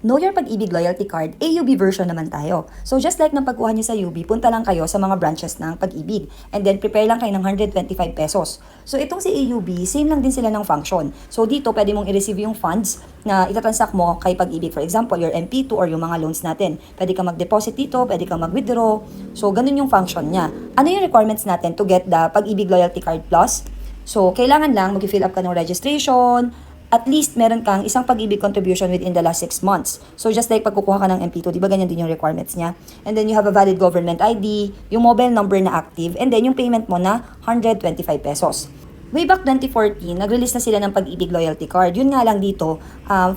Know Your Pag-ibig Loyalty Card, AUB version naman tayo. So just like ng pagkuha nyo sa UB, punta lang kayo sa mga branches ng Pag-ibig. And then prepare lang kayo ng 125 pesos. So itong si AUB, same lang din sila ng function. So dito pwede mong i-receive yung funds na itatransact mo kay Pag-ibig. For example, your MP2 or yung mga loans natin. Pwede ka mag-deposit dito, pwede ka mag-withdraw. So ganun yung function niya. Ano yung requirements natin to get the Pag-ibig Loyalty Card Plus? So kailangan lang mag-fill up ka ng registration, at least meron kang isang Pag-ibig contribution within the last 6 months. So just like pagkukuha ka ng MP2, di ba ganyan din yung requirements niya? And then you have a valid government ID, yung mobile number na active, and then yung payment mo na 125 pesos. Way back 2014, nag-release na sila ng Pag-ibig Loyalty Card. Yun nga lang dito,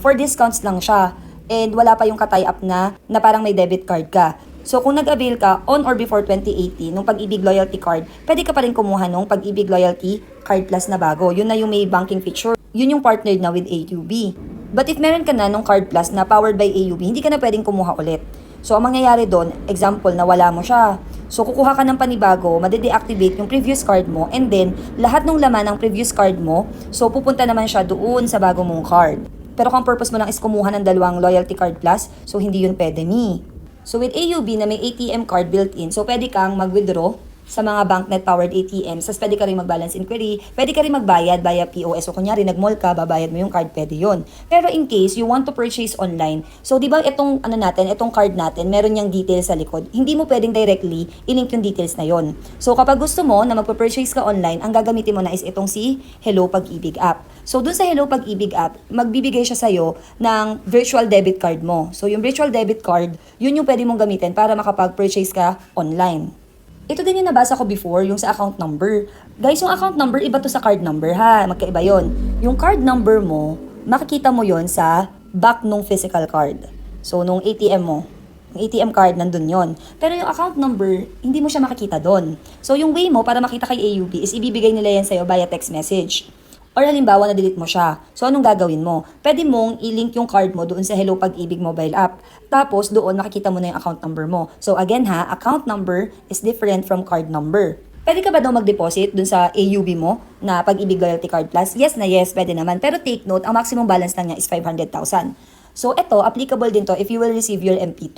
for discounts lang siya. And wala pa yung ka-tie up na parang may debit card ka. So kung nag-avail ka on or before 2018 nung Pag-ibig Loyalty Card, pwede ka pa rin kumuha nung Pag-ibig Loyalty Card Plus na bago. Yun na yung may banking feature. Yun yung partnered na with AUB. But if meron ka na nung Card Plus na powered by AUB, hindi ka na pwedeng kumuha ulit. So ang mangyayari doon, example, nawala mo siya. So kukuha ka ng panibago, made-deactivate yung previous card mo, and then lahat ng laman ng previous card mo, so pupunta naman siya doon sa bago mong card. Pero kung purpose mo lang is kumuha ng dalawang Loyalty Card Plus, so hindi yun pwede ni. So with AUB na may ATM card built-in, so pwede kang mag-withdraw sa mga BankNet-powered ATMs. Tapos pwede ka rin mag-balance inquiry, pwede ka rin magbayad via POS. So kunyari, nag-mall ka, babayad mo yung card, pwede yun. Pero in case you want to purchase online, so di ba itong itong card natin, meron niyang details sa likod. Hindi mo pwedeng directly i-link yung details na yon. So kapag gusto mo na magpa-purchase ka online, ang gagamitin mo na is itong si Hello Pag-ibig app. So dun sa Hello Pag-ibig app, magbibigay siya sa'yo ng virtual debit card mo. So yung virtual debit card, yun yung pwede mong gamitin para makapag-purchase ka online. Ito din yung nabasa ko before, yung sa account number. Guys, yung account number, iba to sa card number ha. Magkaiba yon. Yung card number mo, makikita mo yon sa back nung physical card. So, nung ATM mo. Yung ATM card, nandun yon. Pero yung account number, hindi mo siya makikita doon. So, yung way mo para makita kay AUB is ibibigay nila yan sa'yo via text message. Or halimbawa, na-delete mo siya. So, anong gagawin mo? Pwede mong i-link yung card mo doon sa Hello Pag-ibig mobile app. Tapos, doon makikita mo na yung account number mo. So, again ha, account number is different from card number. Pwede ka ba daw mag-deposit doon sa AUB mo na Pag-ibig Loyalty Card Plus? Yes na yes, pwede naman. Pero take note, ang maximum balance lang niya is 500,000. So, ito, applicable din to if you will receive your MP2.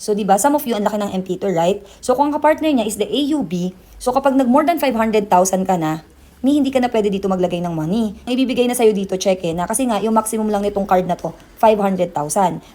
So, di ba, some of you, ang laki ng MP2, right? So, kung ang kapartner niya is the AUB, so kapag nag-more than 500,000 ka na, hindi ka na pwede dito maglagay ng money. Ang ibibigay na sa'yo dito, check na kasi nga, yung maximum lang nitong card na to, 500,000.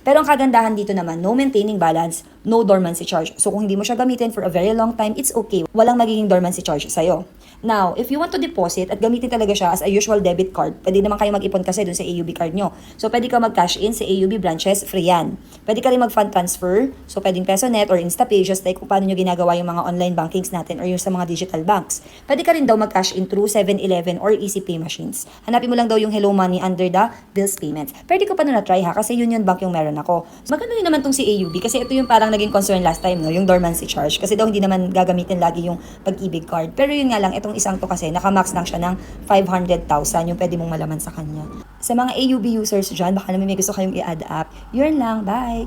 Pero ang kagandahan dito naman, no maintaining balance, no dormancy charge. So kung hindi mo siya gamitin for a very long time, it's okay. Walang magiging dormancy charge sa'yo. Now, if you want to deposit at gamitin talaga siya as a usual debit card, pwede naman kayo mag-ipon kasi dun sa AUB card nyo. So pwede ka mag-cash in sa AUB branches, free yan. Pwede ka rin mag-fund transfer, so pwedeng PesoNet or InstaPay, just like kung paano nyo ginagawa yung mga online bankings natin or yung sa mga digital banks. Pwede ka rin daw mag-cash in through 7-Eleven or EasyPay machines. Hanapin mo lang daw yung Hello Money under the bills payments. Pwede ko pa na try ha, kasi Union Bank yung meron ako. So, maganda din naman tong si AUB kasi ito yung parang naging concern last time, no? Yung dormancy charge. Kasi daw hindi naman gagamitin lagi yung Pag-ibig card. Pero yun nga lang, itong isang to kasi nakamax lang siya ng 500,000 yung pwede mong malaman sa kanya. Sa mga AUB users dyan, baka naman may gusto kayong i-add up. Yun lang, bye!